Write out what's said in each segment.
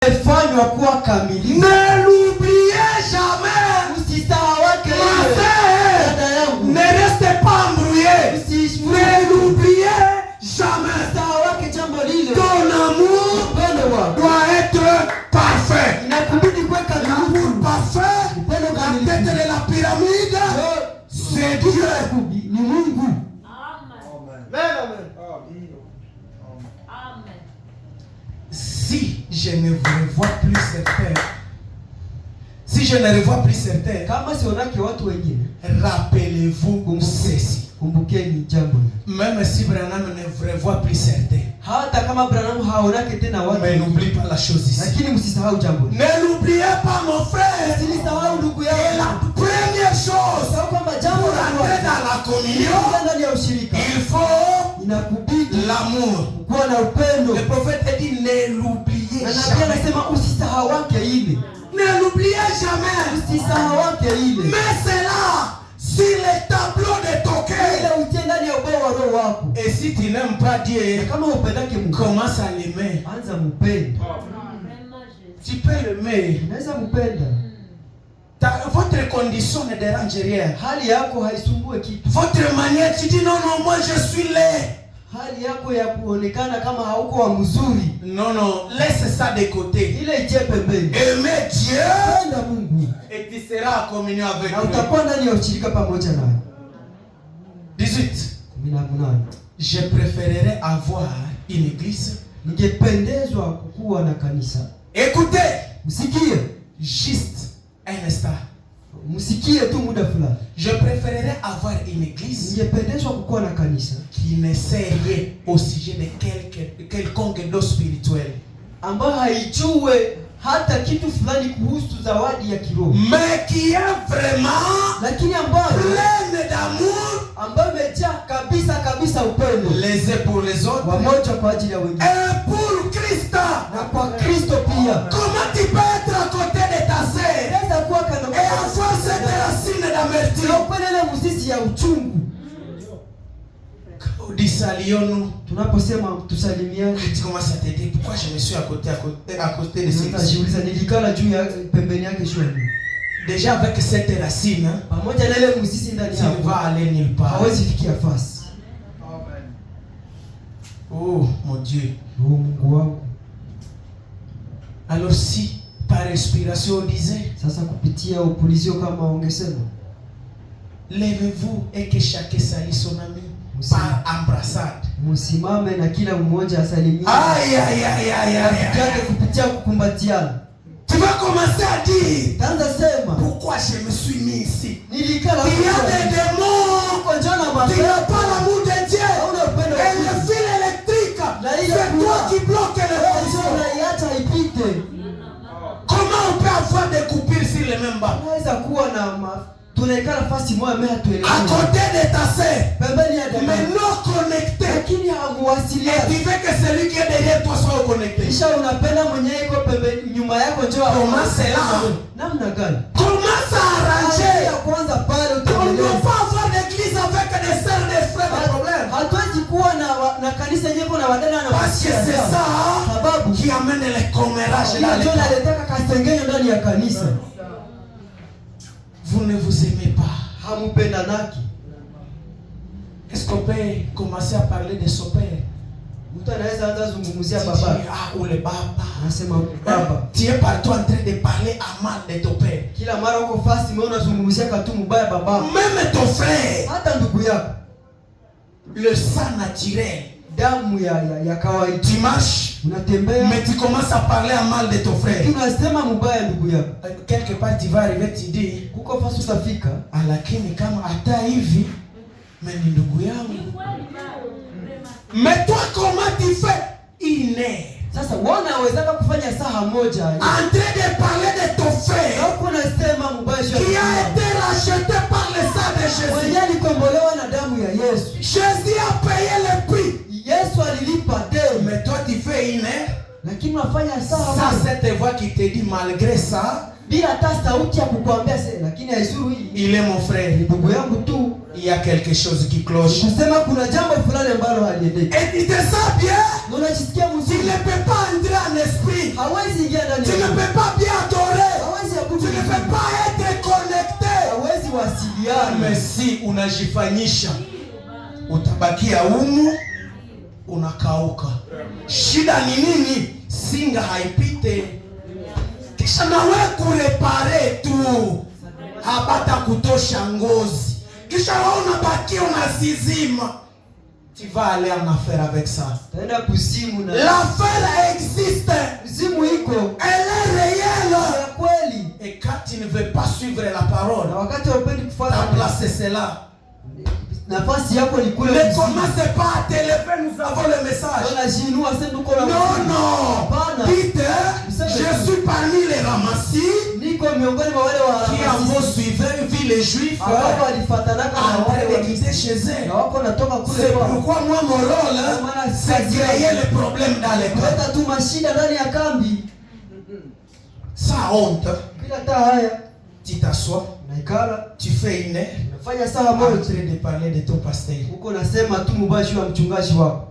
Fanywa kuwa kamili. Ne l'oubliez jamais. Usisahawake ile. Ne restez pas embrouillé. Ne l'oubliez jamais. Usisahawake jambo lile. Ton amour doit être parfait. Inakubidi kuweka l'amour parfait. La tête de la pyramide. C'est Dieu. Ni Mungu. Amen. Si je ne revois plus certains, si je ne revois plus certains, kama sionake watu wengine, rappelez-vous ceci. Kumbukeni jambo. Même si Branham ne revoit plus certains, hata kama Branham haonake tena watu, mais n'oublie pas la chose ici. Lakini msisahau jambo. Ne l'oubliez pas mon frère. Msisahau ndugu yangu. Et la première chose, sababu kwamba jambo pour entrer dans la communion, ndani ya ushirika, il faut inakubidi l'amour. kuwa na upendo. Le prophète a dit ne l'oubliez jamais. jamais. Anasema usisahawake ile. Ne l'oubliez jamais. Usisahawake ile. Mais c'est là sur le tableau de ton cœur. Ile utie ndani ya ubao wa roho wako. Et si tu n'aimes pas Dieu, kama upendake Mungu, commence à l'aimer. Anza mpende. Tu peux l'aimer. Unaweza mpenda. Votre condition ne dérange rien. Hali yako haisumbue kitu. Votre manière, tu dis non, moi je suis laid. Hali yako ya kuonekana kama hauko wa mzuri. Non, laisse ça de côté. Ile itie pembeni. Aimer Dieu. Penda Mungu. Et tu seras en communion avec Na lui. utakuwa ndani ya ushirika pamoja naye. 18. 18. Je préférerais avoir une église. Ningependezwa kukuwa na kanisa. Écoutez. Msikie. Juste un instant. Msikie tu muda fulani. Je préférerais avoir une église. Ningependezwa kukuwa na kanisa qui ne sait rien au sujet de quelconque don spirituel. Ambayo haijue hata kitu fulani kuhusu zawadi ya kiroho. Mais qui est vraiment lakini ambayo pleine d'amour, ambayo imejaa kabisa upendo. Les uns pour les autres. Wamoja kwa ajili ya wengine. Et pour Christ. Na kwa Kristo pia. Comment tu peux être à côté de ta sœur et avoir cette racine d'amertume? Na upelele mzizi ya uchungu. Disalions-nous. Tunaposema tusalimiane, tu commences à te dire pourquoi je me suis à côté de ce Utajiuliza nilikala juu ya pembeni yake shwani. Déjà avec cette racine, pamoja na ile mzizi ndani yako, tu ne vas aller nulle part. Hawezi fikia fasi. Amen. Oh mon Dieu. Oh Mungu wangu. Alors si par respiration on disait, sasa kupitia upulizio kama ungesema, levez-vous et que chacun salue son ami par embrassade. Msimame na kila mmoja asalimie. Aïe. Kupitia kukumbatiana. Tu vas commencer à dire, tanza sema, pourquoi je me suis mis ici? Nilikala. Il y a des démons. Tu n'as pas l'amour de Dieu. Et le fil électrique, c'est toi qui bloques le fil. Comment on peut avoir des coupures sur les mêmes bancs? Tunaikala fasi moja mea tuelewe. À côté de ta sœur, pembeni ya dada, mais non connecté. Lakini hamuwasiliana. Et tu veux que celui qui est derrière toi soit connecté. Kisha unapenda mwenye iko pembeni nyuma yako njoo. Comment c'est là? Namna gani? Comment ça arranger? Ya kwanza pale on ne peut pas avoir d'église avec des sœurs et des frères de problème. Hatuwezi kuwa na kanisa yenyewe na wadada na parce que c'est ça sababu qui amène les commérages là. Ndio naletaka kasengenyo ndani ya kanisa. Vous ne vous aimez pas. Hamupendanaki. Est-ce qu'on peut commencer à parler de son père? Mtu anaweza hata zungumzia baba. Ou le baba. Anasema baba. Tu es partout en train de parler à mal de ton père. Kila mara uko fast umeona zungumzia katu mbaya baba. Même ton frère. Hata ndugu yako. Le sang naturel. Damu ya kawaida. Tu marches. Unatembea. Mais tu commences à parler à mal de ton frère. Tunasema mbaya ndugu yako. Quelque part tu vas arriver tu dis, kuko fasi utafika, lakini kama hata hivi mimi ndugu yangu. Mais toi comment tu fais? Sasa wana wawezaka kufanya saa moja. En train de parler de ton frère. Hapo unasema mbaya qui a été racheté par le sang de Jésus. Mwenye alikombolewa na damu ya Yesu. Jésus a payé le prix. Yesu alilipa deni. Mais toi tu fais une. Lakini unafanya saa. Ça cette voix qui te dit malgré ça. bila hata sauti ya kukuambia sasa, lakini haizuru hii. Il est mon frère. Ndugu yangu tu, Il y a quelque chose qui cloche. kusema kuna jambo fulani ambalo haliendeki. Et tu te sens bien? Unajisikia Tu mzuri. ne peux pas entrer en esprit. Hawezi ingia ndani Tu ya ne Mungu. peux pas bien adorer. Hawezi Tu abudu. ne peux pas être connecté. Hawezi wasiliana. Mais si unajifanyisha, utabakia umu unakauka. Shida ni nini? Singa haipite. Kisha nawe kurepare tu, hapata kutosha ngozi. Kisha wewe unabakia unazizima. Tu vas aller en affaire avec ça. Taenda kuzimu na L'affaire existe. kuzimu iko. Elle est réelle. Ya kweli. Et quand tu ne veux pas suivre la parole, Na wakati haupendi kufuata ta place c'est là. nafasi yako ni kule. Ne commencez pas à te lever, nous avons le message. Unajinua sasa uko na Non. Hapana. Dites, je suis parmi les ramassis Niko miongoni mwa wale qui en vont wa suivre, vu les juifs ambao walifuatanaka na en train wale de wa quitter chez eux. na wako natoka kule C'est kwa pourquoi moi mon rôle, c'est créer le problème dans les camps. kuleta tu mashida ndani ya kambi. Sans honte, Bila hata haya tu t'assois, naikala tu fais une heure, nafanya saa en moja train de parler de ton pasteur. huko nasema tu mubashi wa mchungaji wako.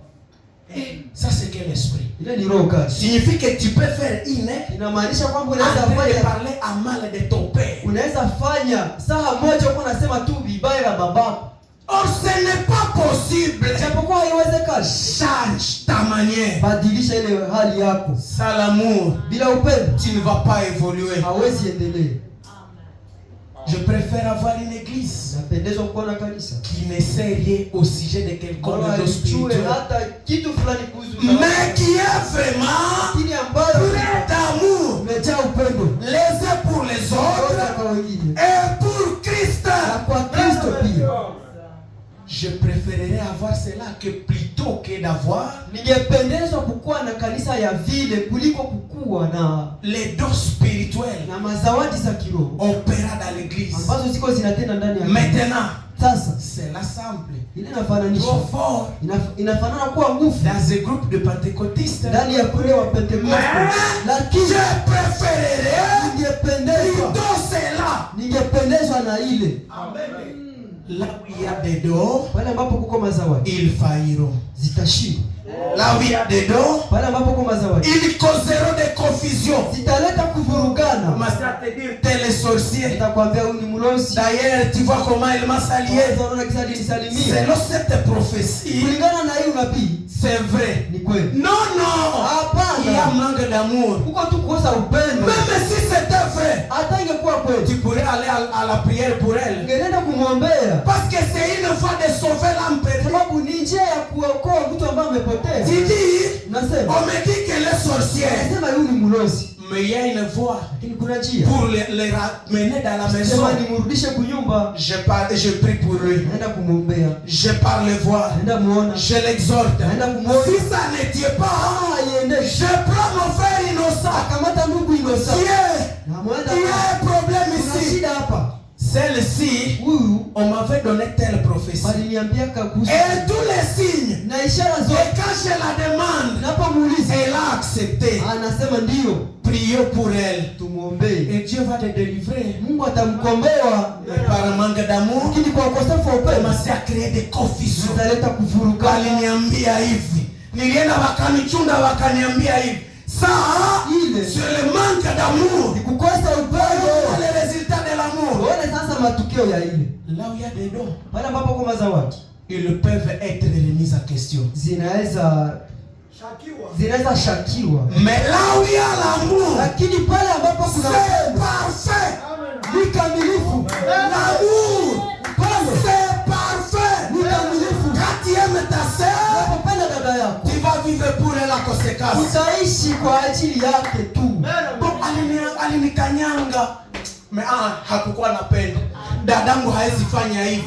Ça c'est quel esprit? Ile ni roho kali. Signifie que tu peux faire une heure Inamaanisha kwamba en unaweza train de fanya parler à mal de ton père. unaweza fanya saa moja huko nasema tu vibaya na babako. Or ce n'est pas possible. Japokuwa haiwezekani. Change ta manière. Badilisha ile hali yako. Sans l'amour, Bila upendo tu ne vas pas évoluer. hawezi endelea. Je préfère avoir une église Napendezwa kuwa na kanisa qui ne sait rien au sujet de quelqu'un de spirituel, hata kitu fulani kuhusu mais qui est vraiment lakini ambayo plein d'amour, imejaa upendo les uns pour les autres kwa wengine et pour Christ. na kwa Kristo pia. Je préférerais avoir cela que plutôt que d'avoir Ningependezwa kukuwa na kanisa ya vile kuliko kukuwa na les dons spirituels na mazawadi za kiroho opérant dans l'église. ambazo ziko zinatenda ndani ya Maintenant, sasa. c'est l'assemble. Ile inafananishwa Trop fort inafanana kuwa nguvu dans un groupe de pentecôtistes. ndani ya kule wa Pentekoste, lakini Je préférerais ningependezwa cela. na ile Là où il y a des dons, pale ambapo kuko mazawadi ils failliront. zitashindwa. Là où il y a des dons, Pale ambapo kuko mazawadi ils causeront des confusions. zitaleta kuvurugana. Commencer à te dire tel est sorcier. Nitakwambia huyu ni mlozi. D'ailleurs, tu vois comment il m'a salué. Unaona kisa alinisalimia. Selon cette prophétie, Kulingana na hiyo nabii c'est vrai. ni kweli. Non, il y a Hapana. manque d'amour. Kuko tu kukosa upendo. Même si c'était vrai, Hata ingekuwa kweli. tu pourrais aller à la prière pour elle. Ungeenda kumwombea. Parce que c'est une voie de sauver l'âme perdue. Sababu ni njia ya kuokoa mtu ambaye amepotea. Tu dis, Nasema. on me dit qu'elle est sorcière. Nasema huyu ni mlozi. Mais il y a une voie Lakini kuna njia. pour les ramener dans la maison. Sema nimrudishe kunyumba. Je prie pour lui. Naenda kumwombea. Je parle le voir. Naenda muona. Je l'exhorte. Naenda kumuona. Si ça ne tient pas, je prends mon frère innocent. Kamata ndugu Innocent. Il y a un problème Kuna ici. shida hapa. Celle-ci, Huyu on m'avait donné telle prophétie. waliniambia kuhusu Et tous les signes. na ishara Et zote. quand je la demande, Napomuuliza elle a accepté. anasema ndio. Prions pour elle. Tumuombee. Et Dieu va te délivrer. Mungu atamkomboa. Mais par manque d'amour, Lakini kwa ukosefu wa upendo commencer à créer des confusions. italeta kuvurugana. Waliniambia hivi, nilienda wakanichunda wakaniambia hivi. Saa Ile c'est le manque d'amour. ni kukosa upendo. Voilà le résultat de l'amour. Uone sasa matukio ya ile. Là où il y a des dons, Pale ambapo kwa mazawadi ils peuvent être remis en question. zinaweza shakiwa. Mais là où il y a l'amour, Lakini pale ambapo kuna c'est upendo parfait. ni kamilifu. L'amour, Upendo c'est parfait. ni kamilifu. Quand tu aimes ta sœur, Unapopenda dada yako tu vas vivre pour elle la conséquence. utaishi kwa ajili yake tu. Bon, alinikanyanga. Mais hakukuwa napenda. Dadangu hawezi fanya hivi.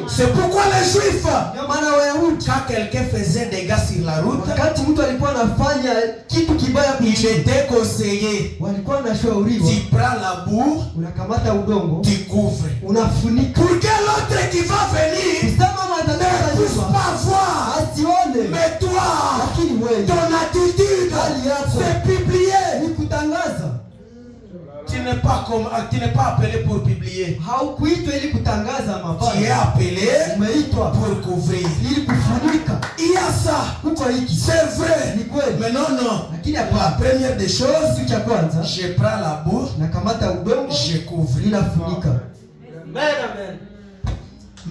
C'est pourquoi les juifs, Ndio maana Wayahudi quand quelqu'un faisait des gars sur la route, wakati mtu alikuwa anafanya kitu kibaya il kuchini, était conseillé. walikuwa wanashauriwa Tu prends la boue, unakamata udongo tu couvres. unafunika Pour que l'autre qui va venir kusema matatizo ne puisse nyuma pas voir. asione. Mais toi, Lakini wewe ton attitude, hali yako c'est publié. ni kutangaza. Tu tu n'es pas appelé pour publier. Haukuitwa ili kutangaza mabaya. Tu es appelé Umeitwa pour couvrir. ili kufunika. Il y a ça. Huko hiki. C'est vrai. Ni kweli. Mais non. Lakini La hapa première des choses, kitu cha kwanza, je prends la boue, nakamata udongo, je couvre. ninafunika. Amen.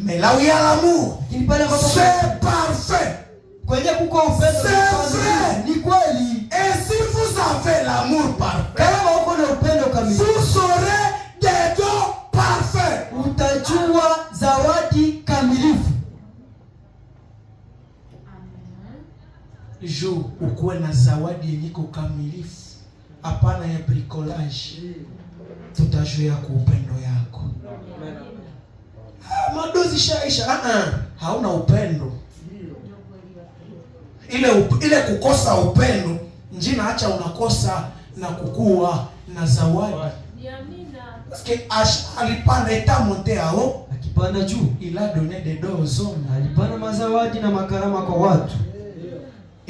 Mais là où il y a l'amour, Lakini pale ambapo c'est parfait. kwenye kuko upendo, C'est vrai. ni kweli. Et si vous avez l'amour parfait, Kama uko na upendo kamili, vous aurez des dons parfaits. utajua zawadi kamilifu. Jo ukuwe na zawadi yenye kamilifu, hapana ya bricolage. Tutajua kwa upendo yako. Madozi shaisha, hauna upendo. Ile kukosa upendo njina acha unakosa na kukua na zawadi. Parce que alipanda eta monte ao, Akipanda juu, il a donné des dons aux hommes. alipana mazawadi na makarama kwa watu.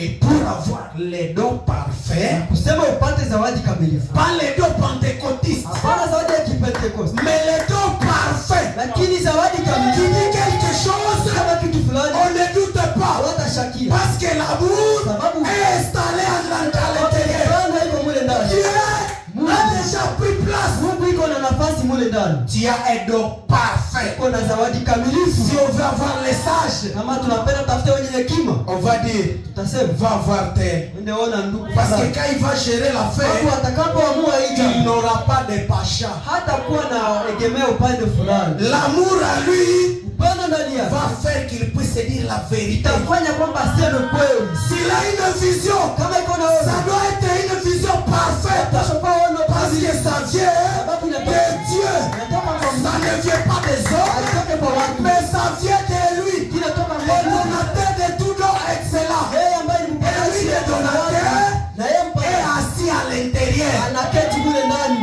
Et pour avoir les dons parfaits, Kusema upate zawadi kamilifu, pas les dons pentecôtistes, hapana zawadi ya Kipentekoste, mais les dons parfaits, lakini zawadi qui kamilifu dit quelque chose, kama kitu fulani, on ne doute pas. hawatashakia Parce que l'amour sababu est installé à l'intérieur. upendo iko mule ndani. Dieu a déjà pris place. Mungu iko na nafasi mule ndani. Tu as un don parfait. Iko na zawadi kamilifu. Si on veut avoir les sages, Kama tunapenda tafute wenye hekima, on va dire, tutasema va voir tel. ende ona ndugu Parce que fulani. quand il va gérer Mungu l'affaire, atakapoamua il hija, n'aura pas de pacha. hata kuwa na egemea upande fulani. L'amour à lui Upendo ndani yake va faire qu'il puisse dire la vérité. itafanya kwamba aseme kweli. S'il a une vision, Kama iko na ça ona, doit être une vision parfaite. tashoka ona Parce que ça vient sababu de inatoka Dieu. inatoka kwa Ça Mungu. ne vient pas des hommes, Alitoke kwa watu. mais ça vient de lui. Kinatoka Le kwa Mungu. donateur de tout don excellent. Yeye ambaye ni mpaji Et lui, le donateur, na yeye est mpaji assis à l'intérieur. anaketi mule ndani.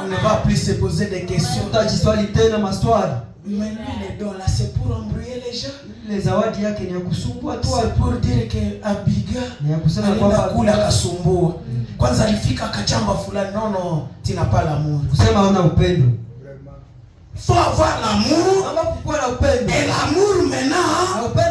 On ne va plus se poser des questions. Utajiswali tena maswali. Mais lui, les dons là, c'est pour embrouiller les gens. Ile zawadi yake ni ya kusumbua tu, C'est pour dire que Abiga ni ya kusema alienda kwamba kula akasumbua. Kwanza alifika akachamba fulani. Non, tu n'as pas l'amour. kusema hauna upendo. Faut avoir l'amour. Kama kukuwa na upendo Et l'amour maintenant, na upendo